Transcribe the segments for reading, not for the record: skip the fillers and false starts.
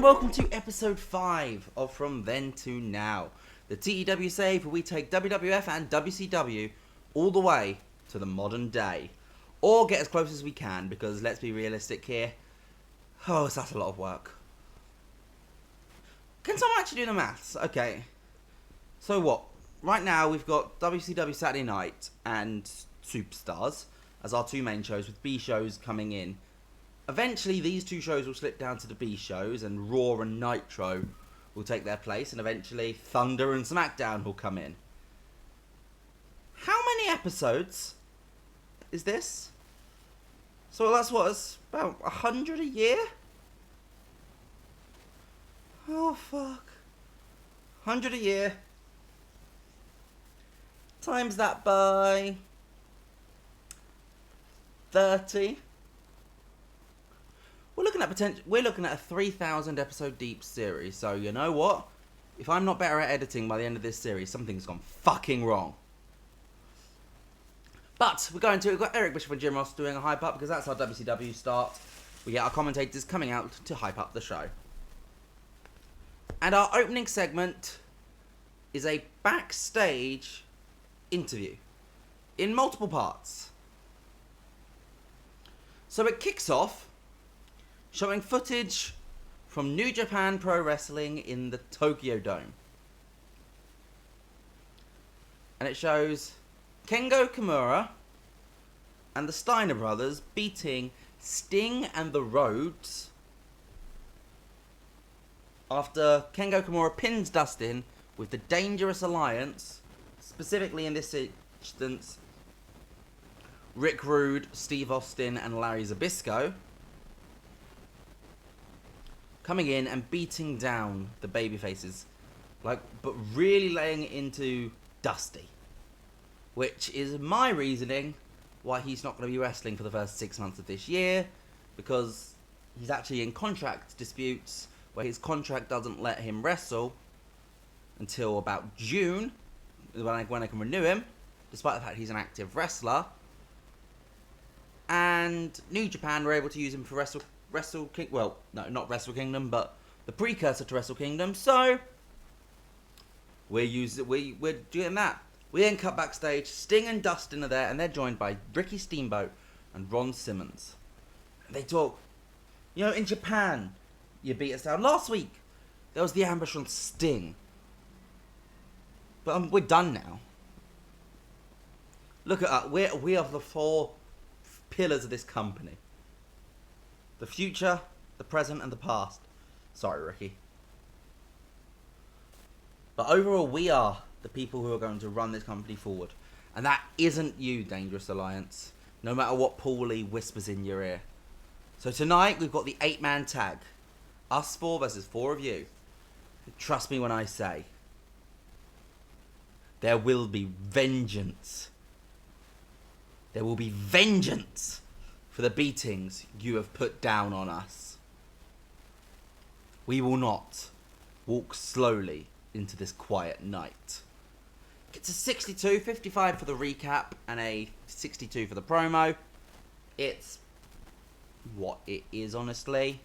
welcome to episode 5 of From Then to Now, the TEW save where we take WWF and WCW all the way to the modern day, or get as close as we can, because let's be realistic here, that's a lot of work. Can someone actually do the maths? Okay, so what? Right now we've got WCW Saturday Night and Superstars as our two main shows, with B shows coming in. Eventually these two shows will slip down to the B shows, and Raw and Nitro will take their place, and eventually Thunder and SmackDown will come in. How many episodes is this? So that's what, it's about 100 a year? Oh fuck. 100 a year. Times that by 30. We're looking at a 3,000 episode deep series. So you know what? If I'm not better at editing by the end of this series, something's gone fucking wrong. But we've got Eric Bishop and Jim Ross doing a hype up, because that's our WCW start. We get our commentators coming out to hype up the show. And our opening segment is a backstage interview in multiple parts. So it kicks off showing footage from New Japan Pro Wrestling in the Tokyo Dome. And it shows Kengo Kimura and the Steiner brothers beating Sting and the Rhodes after Kengo Kimura pins Dustin with the Dangerous Alliance, specifically in this instance Rick Rude, Steve Austin and Larry Zbyszko, coming in and beating down the babyfaces, but really laying it into Dusty, which is my reasoning why he's not going to be wrestling for the first 6 months of this year, because he's actually in contract disputes where his contract doesn't let him wrestle until about June, when I can renew him, despite the fact he's an active wrestler. And New Japan were able to use him for not Wrestle Kingdom, but the precursor to Wrestle Kingdom. So we're doing that. We then cut backstage. Sting and Dustin are there, and they're joined by Ricky Steamboat and Ron Simmons. And they talk. In Japan, you beat us down. Last week, there was the ambush on Sting. But we're done now. Look at us. We are the 4 pillars of this company. The future, the present, and the past. Sorry, Ricky. But overall, we are the people who are going to run this company forward. And that isn't you, Dangerous Alliance. No matter what Paul Lee whispers in your ear. So tonight, we've got the 8-man tag. Us 4 versus 4 of you. Trust me when I say, there will be vengeance. There will be vengeance for the beatings you have put down on us. We will not walk slowly into this quiet night. It's a 62, 55 for the recap, and a 62 for the promo. It's what it is, honestly.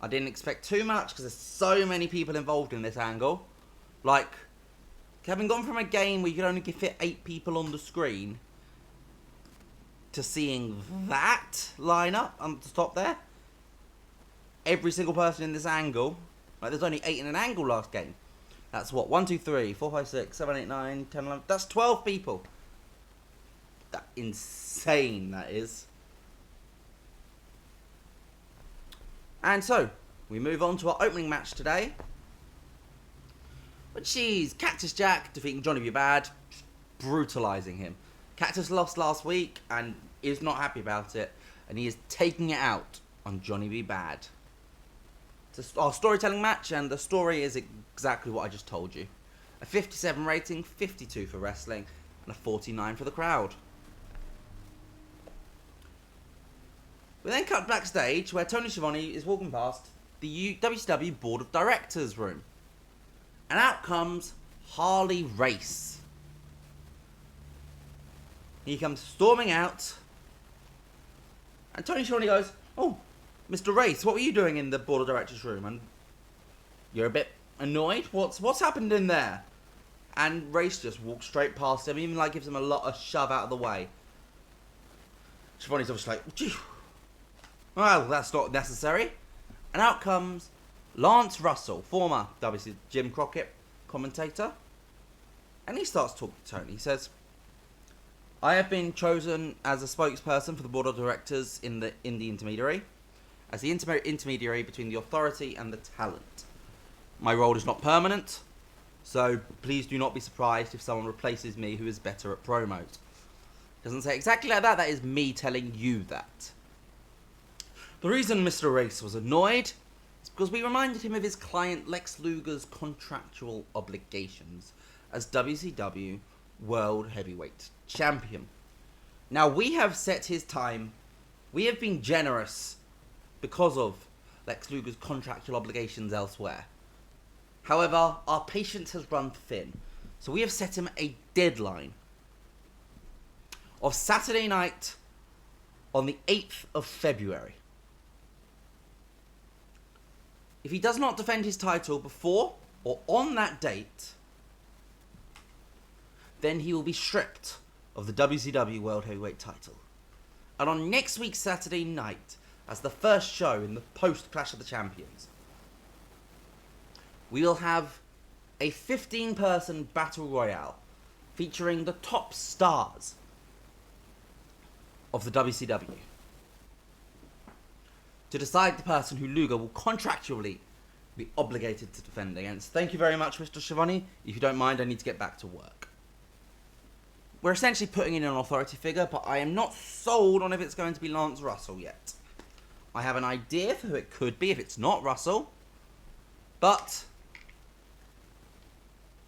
I didn't expect too much, because there's so many people involved in this angle. Like, having gone from a game where you could only fit 8 people on the screen to seeing that lineup on the top there. Every single person in this angle. There's only 8 in an angle last game. That's what? 1, 2, 3, 4, 5, 6, 7, 8, 9, 10, 11. That's 12 people. That's insane, that is. And so, we move on to our opening match today, which is Cactus Jack defeating Johnny B. Bad, brutalizing him. Cactus lost last week and is not happy about it, and he is taking it out on Johnny B. Bad. It's our storytelling match, and the story is exactly what I just told you. A 57 rating, 52 for wrestling, and a 49 for the crowd. We then cut backstage where Tony Schiavone is walking past the WCW Board of Directors room, and out comes Harley Race. He comes storming out, and Tony Schiavone goes, "Oh, Mr. Race, what were you doing in the Board of Directors room?" And You're a bit annoyed? What's happened in there? And Race just walks straight past him, even like gives him a shove out of the way. Schiavone's obviously like, gee, well, that's not necessary. And out comes Lance Russell, former WC Jim Crockett commentator. And he starts talking to Tony. He says, I have been chosen as a spokesperson for the board of directors in the intermediary, as the intermediary between the authority and the talent. My role is not permanent, so please do not be surprised if someone replaces me who is better at promos. Doesn't say exactly like that, that is me telling you that. The reason Mr. Race was annoyed is because we reminded him of his client Lex Luger's contractual obligations as WCW World Heavyweight Champion. Now, we have set his time, we have been generous because of Lex Luger's contractual obligations elsewhere. However, our patience has run thin, so we have set him a deadline of Saturday night on the 8th of February. If he does not defend his title before or on that date, then he will be stripped of the WCW World Heavyweight title. And on next week's Saturday night, as the first show in the post-Clash of the Champions, we will have a 15-person battle royale featuring the top stars of the WCW to decide the person who Luger will contractually be obligated to defend against. Thank you very much, Mr. Schiavone. If you don't mind, I need to get back to work. We're essentially putting in an authority figure, but I am not sold on if it's going to be Lance Russell yet. I have an idea for who it could be if it's not Russell, but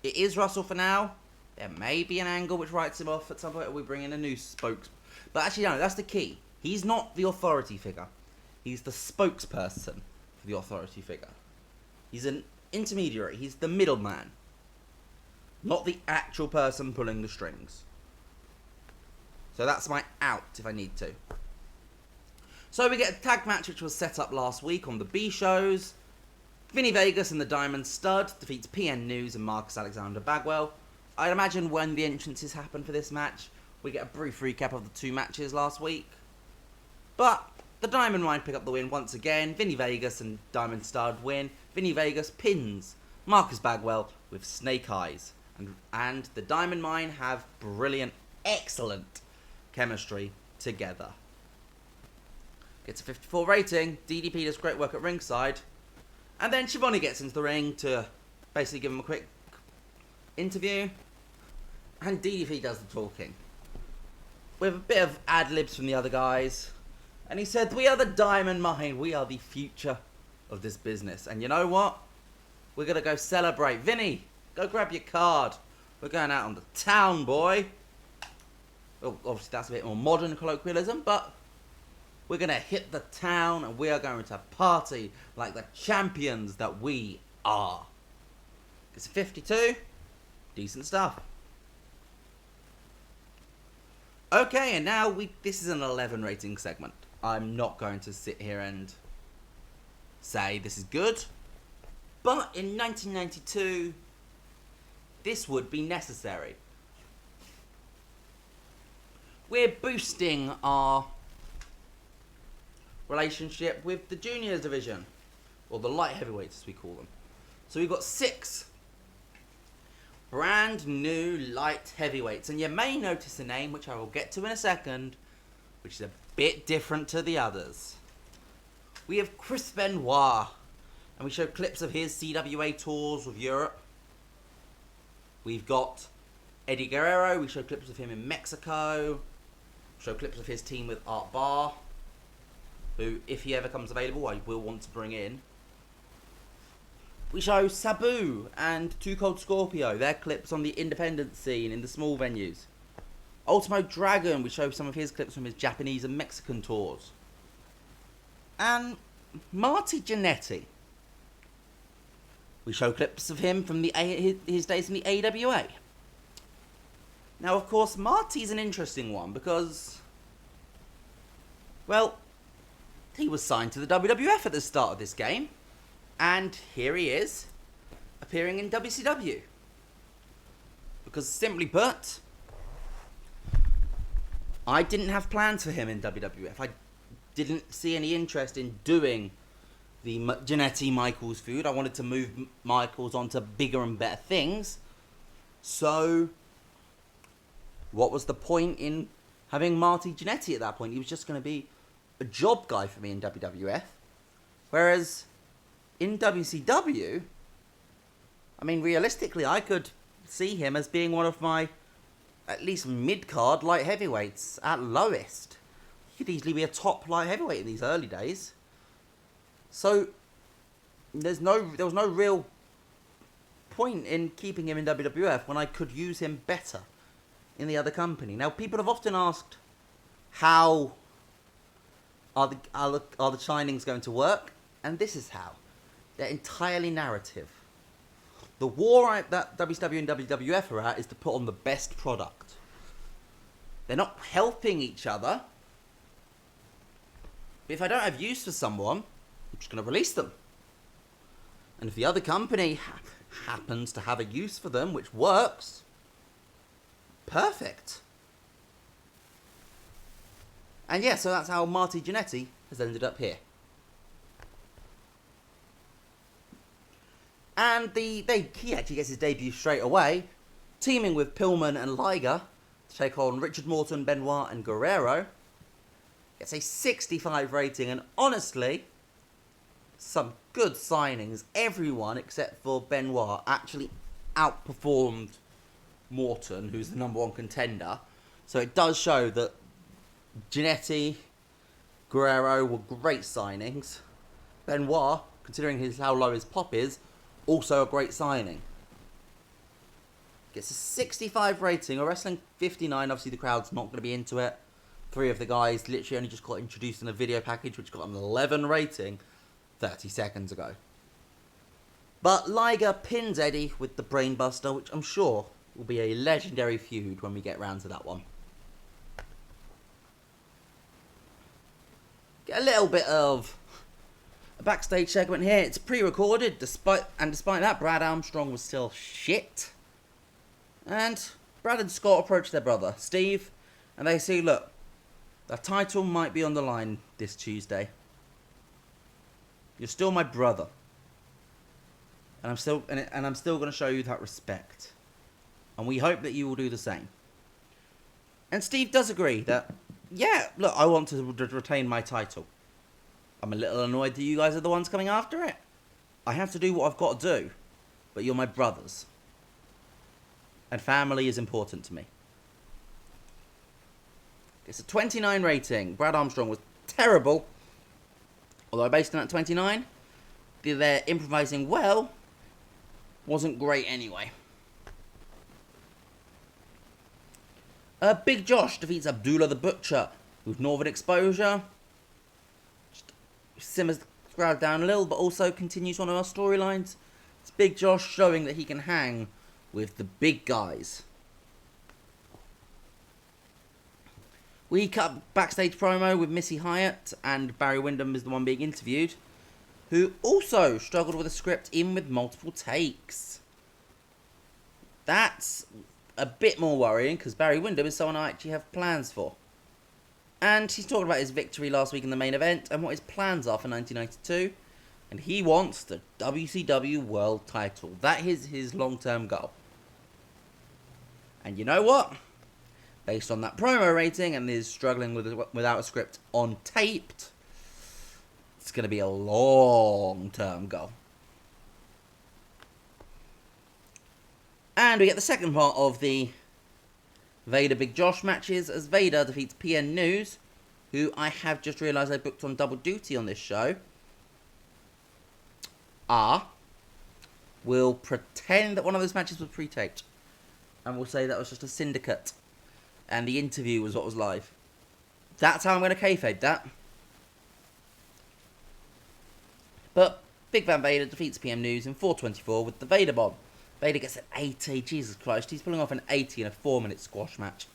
it is Russell for now. There may be an angle which writes him off at some point, or we bring in a new spokes. But actually, no, that's the key. He's not the authority figure. He's the spokesperson for the authority figure. He's an intermediary. He's the middleman. Not the actual person pulling the strings. So that's my out if I need to. So we get a tag match which was set up last week on the B shows. Vinny Vegas and the Diamond Stud defeats PN News and Marcus Alexander Bagwell. I'd imagine when the entrances happen for this match, we get a brief recap of the two matches last week. But the Diamond Mine pick up the win once again. Vinny Vegas and Diamond Stud win. Vinny Vegas pins Marcus Bagwell with snake eyes. And the Diamond Mine have brilliant, excellent chemistry together. Gets a 54 rating. DDP does great work at ringside. And then Schiavone gets into the ring to basically give him a quick interview. And DDP does the talking. With a bit of ad-libs from the other guys. And he said, we are the Diamond Mine. We are the future of this business. And you know what? We're going to go celebrate. Vinny, go grab your card. We're going out on the town, boy. Well, obviously that's a bit more modern colloquialism, but we're going to hit the town and we are going to party like the champions that we are. It's a 52. Decent stuff. Okay, and now this is an 11 rating segment. I'm not going to sit here and say this is good. But in 1992, this would be necessary. We're boosting our relationship with the juniors division, or the light heavyweights as we call them. So we've got 6 brand new light heavyweights, and you may notice a name which I will get to in a second, which is a bit different to the others. We have Chris Benoit, and we show clips of his CWA tours with Europe. We've got Eddie Guerrero, we show clips of him in Mexico, show clips of his team with Art Barr, who, if he ever comes available, I will want to bring in. We show Sabu and Too Cold Scorpio, their clips on the independent scene in the small venues. Ultimo Dragon, we show some of his clips from his Japanese and Mexican tours. And Marty Jannetty, we show clips of him from his days in the AWA. Now, of course, Marty's an interesting one because, well, he was signed to the WWF at the start of this game. And here he is, appearing in WCW. Because simply put, I didn't have plans for him in WWF. I didn't see any interest in doing the Jannetty Michaels feud. I wanted to move Michaels onto bigger and better things. So, what was the point in having Marty Jannetty at that point? He was just going to be a job guy for me in WWF. Whereas, in WCW, I mean, realistically, I could see him as being one of my, at least mid-card light heavyweights at lowest. He could easily be a top light heavyweight in these early days. So, there was no real point in keeping him in WWF when I could use him better in the other company. Now, people have often asked, how are the Shinings going to work? And this is how. They're entirely narrative. The war that WCW and WWF are at is to put on the best product. They're not helping each other. But if I don't have use for someone, I'm just going to release them. And if the other company happens to have a use for them, which works, perfect. And yeah, so that's how Marty Jannetty has ended up here. And he actually gets his debut straight away, teaming with Pillman and Liger to take on Richard Morton, Benoit and Guerrero. Gets a 65 rating, and honestly, some good signings. Everyone except for Benoit actually outperformed Morton, who's the number one contender. So it does show that Jannetty, Guerrero were great signings. Benoit, considering how low his pop is, also a great signing. Gets a 65 rating, or wrestling 59. Obviously, the crowd's not going to be into it. 3 of the guys literally only just got introduced in a video package, which got an 11 rating 30 seconds ago. But Liger pins Eddie with the Brainbuster, which I'm sure will be a legendary feud when we get round to that one. Get a little bit of a backstage segment here. It's pre-recorded, despite that, Brad Armstrong was still shit. And Brad and Scott approach their brother, Steve, and they say, look, the title might be on the line this Tuesday. You're still my brother. And I'm still going to show you that respect. And we hope that you will do the same. And Steve does agree that, yeah, look, I want to retain my title. I'm a little annoyed that you guys are the ones coming after it. I have to do what I've got to do. But you're my brothers. And family is important to me. It's a 29 rating. Brad Armstrong was terrible. Although based on that 29, their improvising well wasn't great anyway. Big Josh defeats Abdullah the Butcher with Northern Exposure. Just simmers the crowd down a little, but also continues one of our storylines. It's Big Josh showing that he can hang with the big guys. We cut backstage promo with Missy Hyatt, and Barry Windham is the one being interviewed, who also struggled with a script in with multiple takes. That's a bit more worrying, because Barry Windham is someone I actually have plans for. And he's talking about his victory last week in the main event, and what his plans are for 1992, and he wants the WCW World title. That is his long-term goal. And you know what? Based on that promo rating and his struggling without a script on taped, it's going to be a long-term goal. And we get the second part of the Vader Big Josh matches as Vader defeats PN News, who I have just realised I booked on double duty on this show. Will pretend that one of those matches was pre-taped. And we'll say that was just a syndicate. And the interview was what was live. That's how I'm going to kayfabe that. But Big Van Vader defeats PM News in 4:24 with the Vader Bomb. Vader gets an 80. Jesus Christ, he's pulling off an 80 in a 4-minute squash match.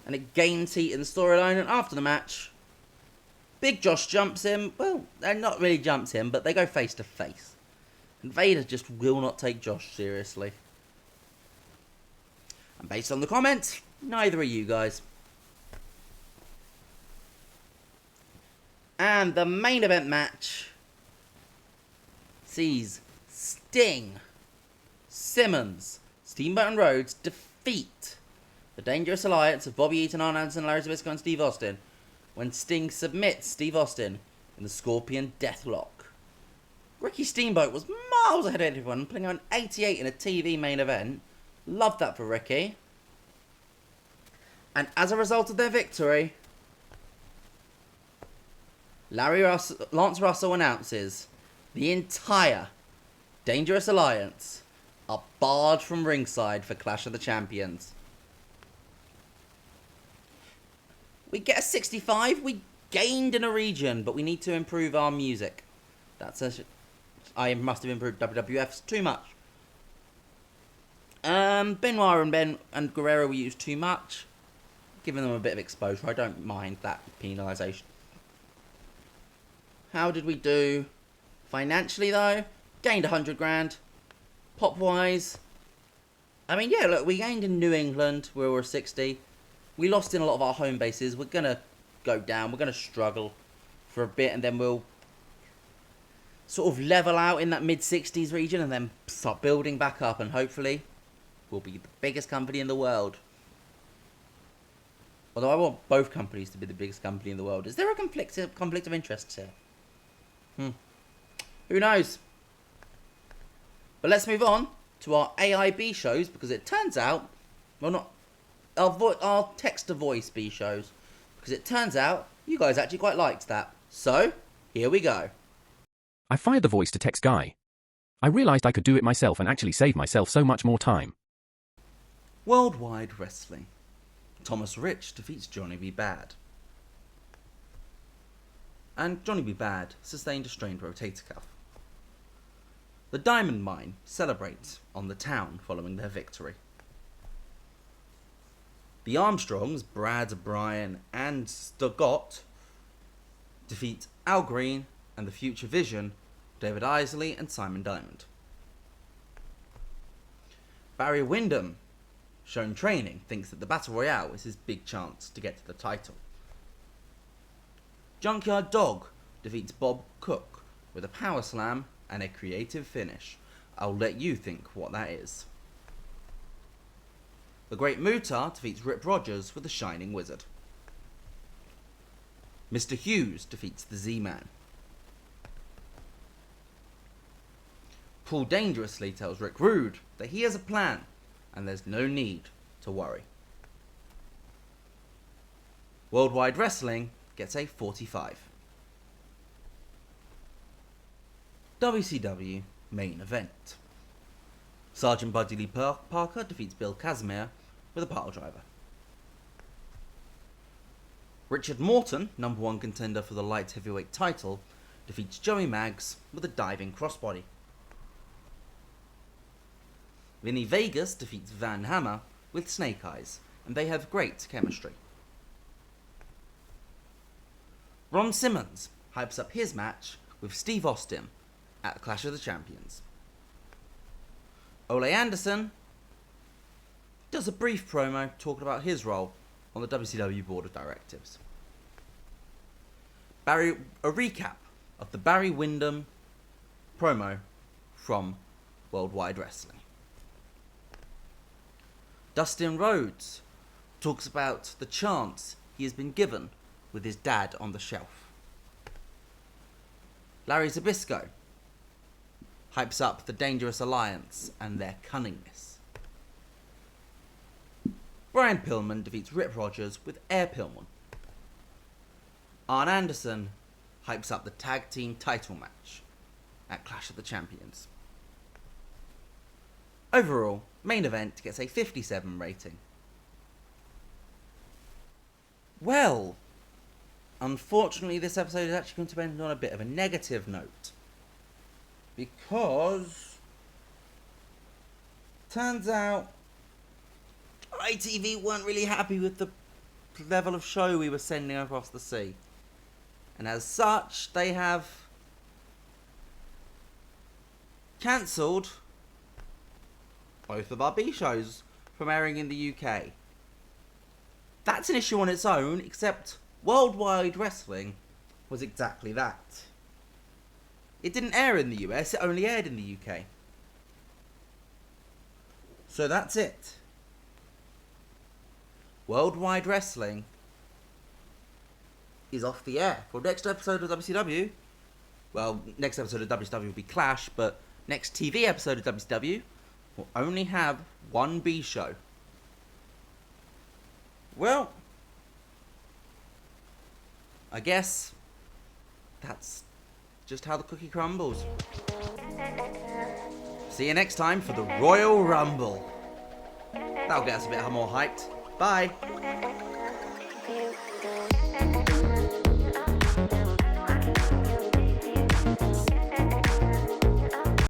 And it gains heat in the storyline, and after the match, Big Josh jumps him. Well, not really jumps him, but they go face to face. And Vader just will not take Josh seriously. And based on the comments, neither are you guys. And the main event match sees Sting, Simmons, Steamboat and Rhodes defeat the Dangerous Alliance of Bobby Eaton, Arn Anderson, Larry Zbyszko and Steve Austin when Sting submits Steve Austin in the Scorpion Deathlock. Ricky Steamboat was miles ahead of everyone, putting on 88 in a TV main event. Loved that for Ricky. And as a result of their victory, Lance Russell announces the entire Dangerous Alliance are barred from ringside for Clash of the Champions. We get a 65. We gained in a region, but we need to improve our music. I must have improved WWF's too much. Benoit and Guerrero were used too much, giving them a bit of exposure. I don't mind that penalisation. How did we do financially though? Gained 100 grand. Pop wise, I mean, yeah, look, we gained in New England where we're 60. We lost in a lot of our home bases. We're gonna go down. We're gonna struggle for a bit, and then we'll sort of level out in that mid-60s region, and then start building back up, and hopefully we'll be the biggest company in the world. Although I want both companies to be the biggest company in the world. Is there a conflict of interests here? Who knows? But let's move on to our AIB shows, because it turns out, well, not our text-to-voice B shows, because it turns out you guys actually quite liked that. So, here we go. I fired the voice to text guy. I realized I could do it myself and actually save myself so much more time. Worldwide Wrestling. Thomas Rich defeats Johnny B. Bad. And Johnny B. Bad sustained a strained rotator cuff. The Diamond Mine celebrates on the town following their victory. The Armstrongs, Brad, Brian and Stott, defeat Al Green and the Future Vision, David Isley and Simon Diamond. Barry Windham, shown training, thinks that the Battle Royale is his big chance to get to the title. Junkyard Dog defeats Bob Cook with a power slam and a creative finish. I'll let you think what that is. The Great Mutar defeats Rip Rogers with the Shining Wizard. Mr. Hughes defeats the Z-Man. Paul Dangerously tells Rick Rude that he has a plan and there's no need to worry. Worldwide Wrestling gets a 45. WCW main event. Sergeant Buddy Lee Parker defeats Bill Casimir with a pile driver. Richard Morton, number one contender for the light heavyweight title, defeats Joey Maggs with a diving crossbody. Vinny Vegas defeats Van Hammer with Snake Eyes, and they have great chemistry. Ron Simmons hypes up his match with Steve Austin at Clash of the Champions. Ole Anderson does a brief promo talking about his role on the WCW Board of Directors. A recap of the Barry Windham promo from Worldwide Wrestling. Dustin Rhodes talks about the chance he has been given with his dad on the shelf. Larry Zbyszko hypes up the Dangerous Alliance and their cunningness. Brian Pillman defeats Rip Rogers with Air Pillman. Arn Anderson hypes up the tag team title match at Clash of the Champions. Overall, main event gets a 57 rating. Well, unfortunately this episode is actually going to end on a bit of a negative note. Because turns out ITV weren't really happy with the level of show we were sending across the sea. And as such, they have cancelled both of our B shows from airing in the UK. That's an issue on its own, except Worldwide Wrestling was exactly that. It didn't air in the US, it only aired in the UK. So that's it. Worldwide Wrestling is off the air. For next episode of WCW, well, next episode of WCW will be Clash, but next TV episode of WCW will only have one B show. Well, I guess that's just how the cookie crumbles. See you next time for the Royal Rumble. That'll get us a bit more hyped. Bye.